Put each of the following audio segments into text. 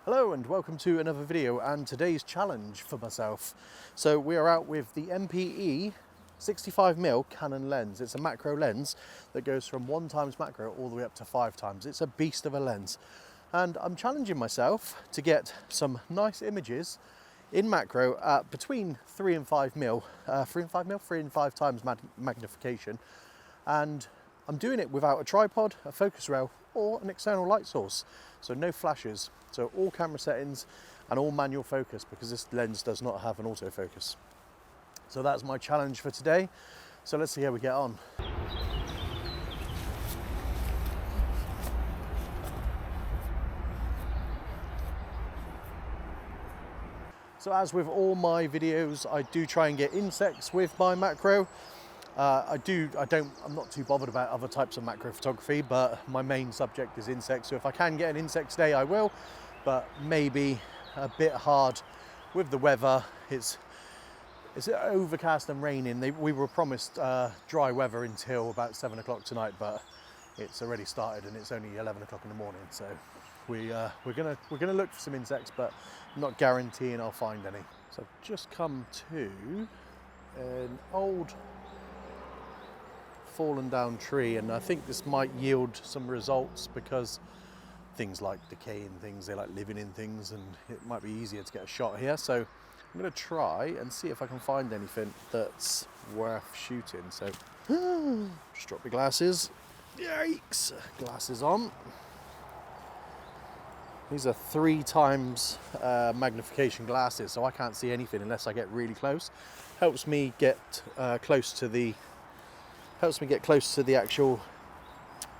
Hello and welcome to another video and today's challenge for myself. So we are out with the MP-E 65mm Canon lens. It's a macro lens that goes from 1x macro all the way up to 5x. It's a beast of a lens. And I'm challenging myself to get some nice images in macro at between 3 and 5mm, 3 and 5 times magnification. And I'm doing it without a tripod, a focus rail, or an external light source. So no flashes. So all camera settings and all manual focus, because this lens does not have an autofocus. So that's my challenge for today. So let's see how we get on. So as with all my videos, I do try and get insects with my macro. I'm not too bothered about other types of macro photography, but my main subject is insects. So if I can get an insect today, I will, but maybe a bit hard with the weather. It's overcast and raining. We were promised dry weather until about 7 o'clock tonight, but it's already started and it's only 11 o'clock in the morning. So we're gonna look for some insects, but I'm not guaranteeing I'll find any. So I've just come to an old fallen down tree, and I think this might yield some results because things like decaying things, they like living in things, and it might be easier to get a shot here. So I'm going to try and see if I can find anything that's worth shooting. So just drop my glasses. Yikes! Glasses on. These are 3x magnification glasses, so I can't see anything unless I get really close. Helps me get close to the actual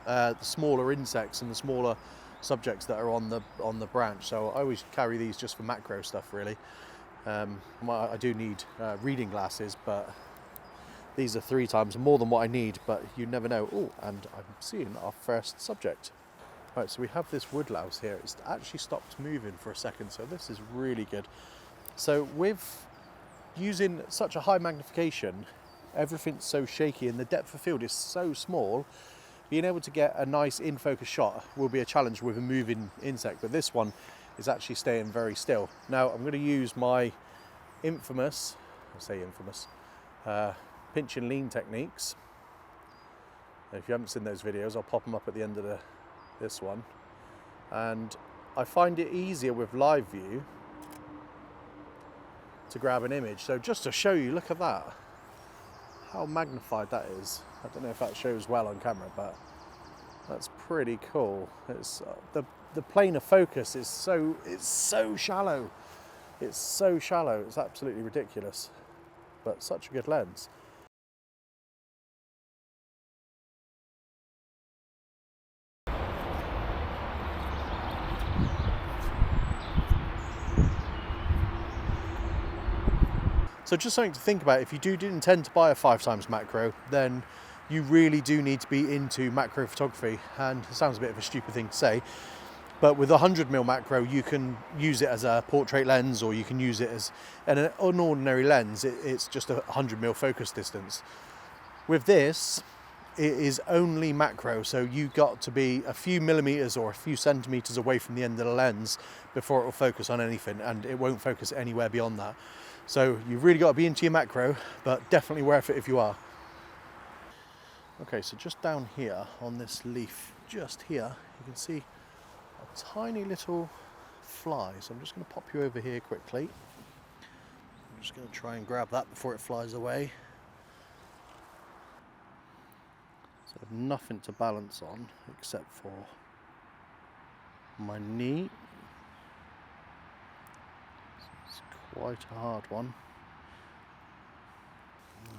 the smaller insects and the smaller subjects that are on the branch. So I always carry these just for macro stuff, really. I do need reading glasses, but these are 3x more than what I need, but you never know. Oh, and I'm seeing our first subject. Right, so we have this woodlouse here. It's actually stopped moving for a second, so this is really good. So with using such a high magnification, everything's so shaky and the depth of field is so small, being able to get a nice in-focus shot will be a challenge with a moving insect, but this one is actually staying very still. Now I'm going to use my infamous pinch and lean techniques. If you haven't seen those videos, I'll pop them up at the end of this one. And I find it easier with live view to grab an image. So just to show you, look at that. How magnified that is. I don't know if that shows well on camera, but that's pretty cool. It's the plane of focus is so shallow. It's so shallow. It's absolutely ridiculous, but such a good lens. So just something to think about, if you do intend to buy a 5x macro, then you really do need to be into macro photography. And it sounds a bit of a stupid thing to say, but with a 100mm macro, you can use it as a portrait lens, or you can use it as an ordinary lens. It's just a 100mm focus distance. With this, it is only macro, so you got to be a few millimeters or a few centimeters away from the end of the lens before it will focus on anything, and it won't focus anywhere beyond that. So you've really got to be into your macro, but definitely worth it if you are. Okay, so just down here on this leaf, just here, you can see a tiny little fly. So I'm just going to pop you over here quickly. I'm just going to try and grab that before it flies away. So I have nothing to balance on except for my knee. It's quite a hard one.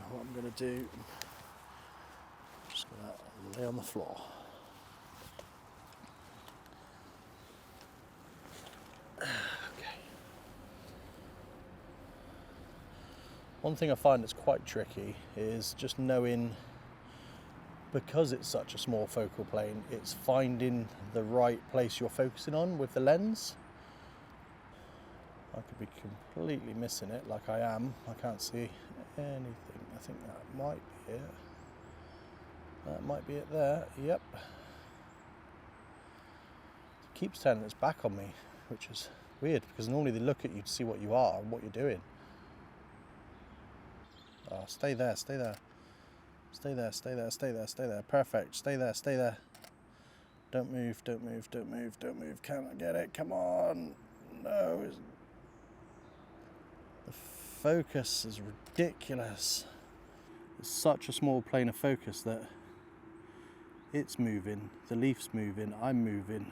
What I'm going to do, I'm just going to lay on the floor. Okay. One thing I find that's quite tricky is just knowing, because it's such a small focal plane, it's finding the right place you're focusing on with the lens. I could be completely missing it like I am. I can't see anything. I think that might be it. That might be it there. Yep. It keeps turning its back on me. which is weird because normally they look at you to see what you are and what you're doing. Oh, stay there, stay there. Stay there, stay there, stay there, stay there. Perfect, stay there, stay there. Don't move, don't move, don't move, don't move. Can I get it? Come on. No. The focus is ridiculous. It's such a small plane of focus that it's moving, the leaf's moving, I'm moving.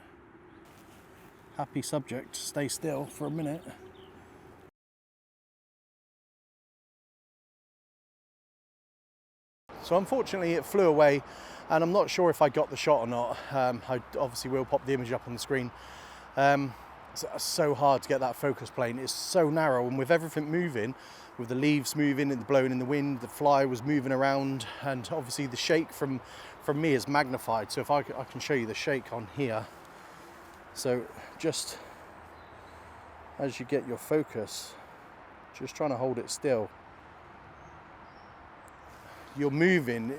Happy subject, stay still for a minute. So unfortunately it flew away, and I'm not sure if I got the shot or not. I obviously will pop the image up on the screen. It's so hard to get that focus plane. It's so narrow, and with everything moving, with the leaves moving and blowing in the wind, the fly was moving around, and obviously the shake from me is magnified. So if I can show you the shake on here. So just as you get your focus, just trying to hold it still. You're moving,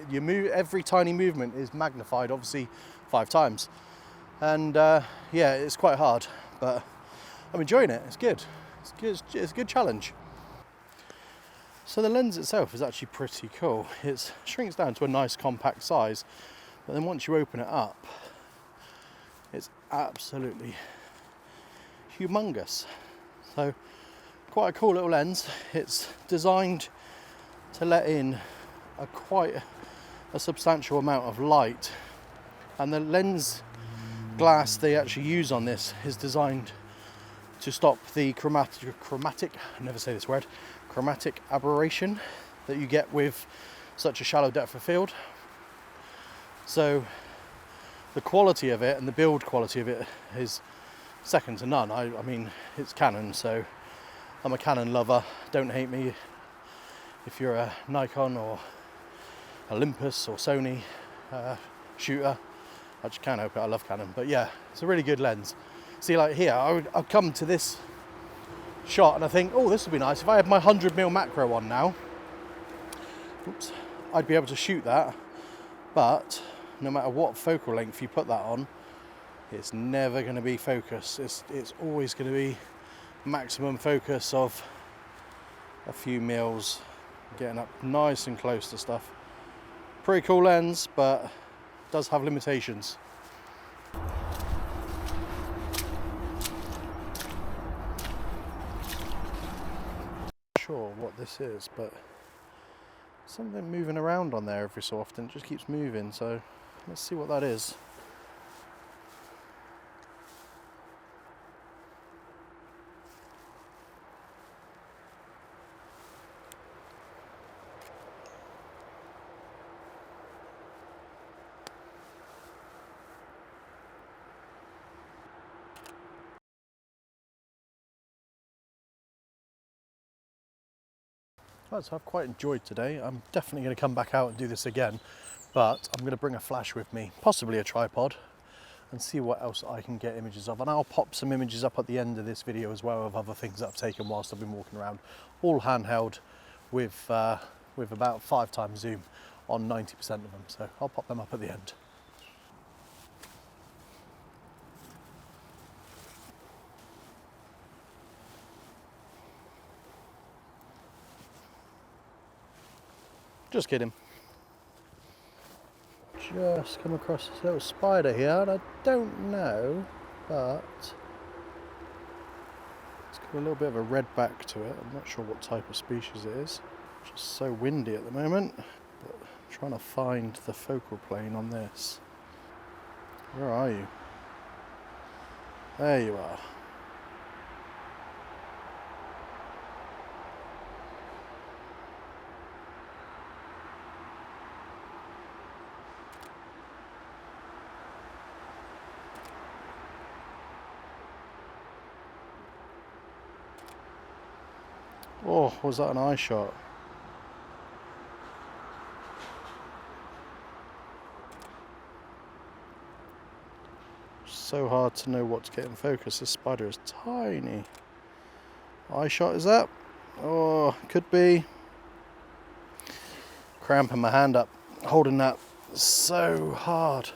every tiny movement is magnified, obviously 5 times. And yeah, it's quite hard, but I'm enjoying it. It's good. It's a good challenge. So the lens itself is actually pretty cool. It shrinks down to a nice compact size, but then once you open it up, it's absolutely humongous. So quite a cool little lens. It's designed to let in quite a substantial amount of light, and the lens glass they actually use on this is designed to stop the chromatic aberration that you get with such a shallow depth of field. So the quality of it and the build quality of it is second to none. I mean, it's Canon, so I'm a Canon lover. Don't hate me if you're a Nikon or Olympus or Sony shooter. I just can't help it, I love Canon. But yeah, it's a really good lens. See, like here, I'd come to this shot and I think, oh, this would be nice. If I had my 100mm macro on now, oops, I'd be able to shoot that. But no matter what focal length you put that on, it's never going to be focus. It's always going to be maximum focus of a few mils, getting up nice and close to stuff. Pretty cool lens, but does have limitations. Not sure what this is, but something moving around on there every so often. It just keeps moving, so let's see what that is. Right, so I've quite enjoyed today. I'm definitely going to come back out and do this again, but I'm going to bring a flash with me, possibly a tripod, and see what else I can get images of. And I'll pop some images up at the end of this video as well of other things that I've taken whilst I've been walking around, all handheld with about 5 times zoom on 90% of them. So I'll pop them up at the end. Just kidding. Just come across this little spider here, and I don't know, but it's got a little bit of a red back to it. I'm not sure what type of species it is. It's just so windy at the moment, but I'm trying to find the focal plane on this. Where are you? There you are. Oh, was that an eye shot? So hard to know what to get in focus. This spider is tiny. Eye shot is that? Oh, could be. Cramping my hand up, holding that so hard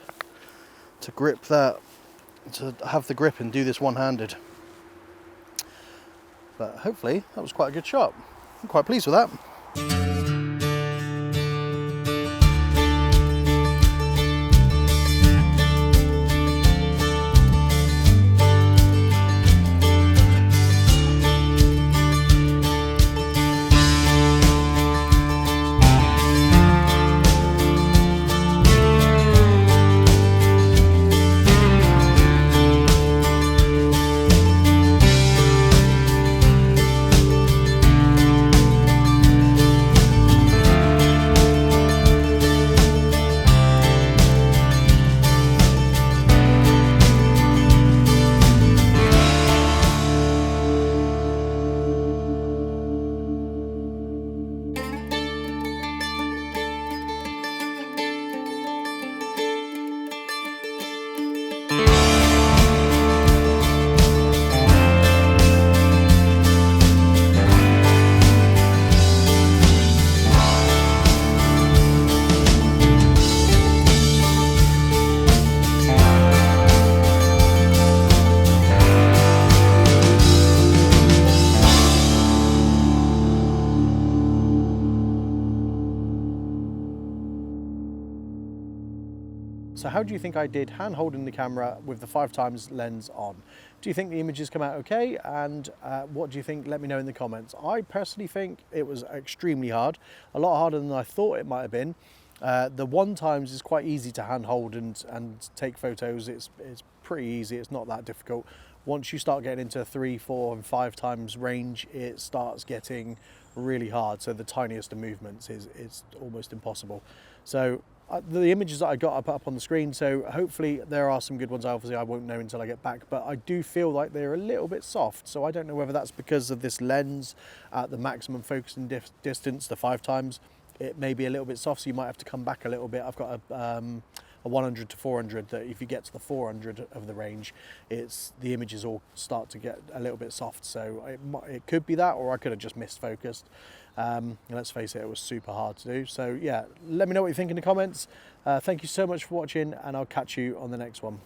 to grip that, to have the grip and do this one-handed. But hopefully that was quite a good shot. I'm quite pleased with that. So how do you think I did hand holding the camera with the 5x lens on? Do you think the images come out okay? And what do you think? Let me know in the comments. I personally think it was extremely hard, a lot harder than I thought it might have been. The 1x is quite easy to hand hold and take photos. It's pretty easy, it's not that difficult. Once you start getting into 3, 4 and 5x range, it starts getting really hard. So the tiniest of movements is almost impossible. So the images that I got, I put up on the screen, so hopefully there are some good ones. Obviously I won't know until I get back, but I do feel like they're a little bit soft, so I don't know whether that's because of this lens at the maximum focusing distance, the 5x. It may be a little bit soft, so you might have to come back a little bit. I've got a 100 to 400 that if you get to the 400 of the range, the images all start to get a little bit soft. So it could be that, or I could have just misfocused. And let's face it, it was super hard to do. So yeah, let me know what you think in the comments. Thank you so much for watching, and I'll catch you on the next one.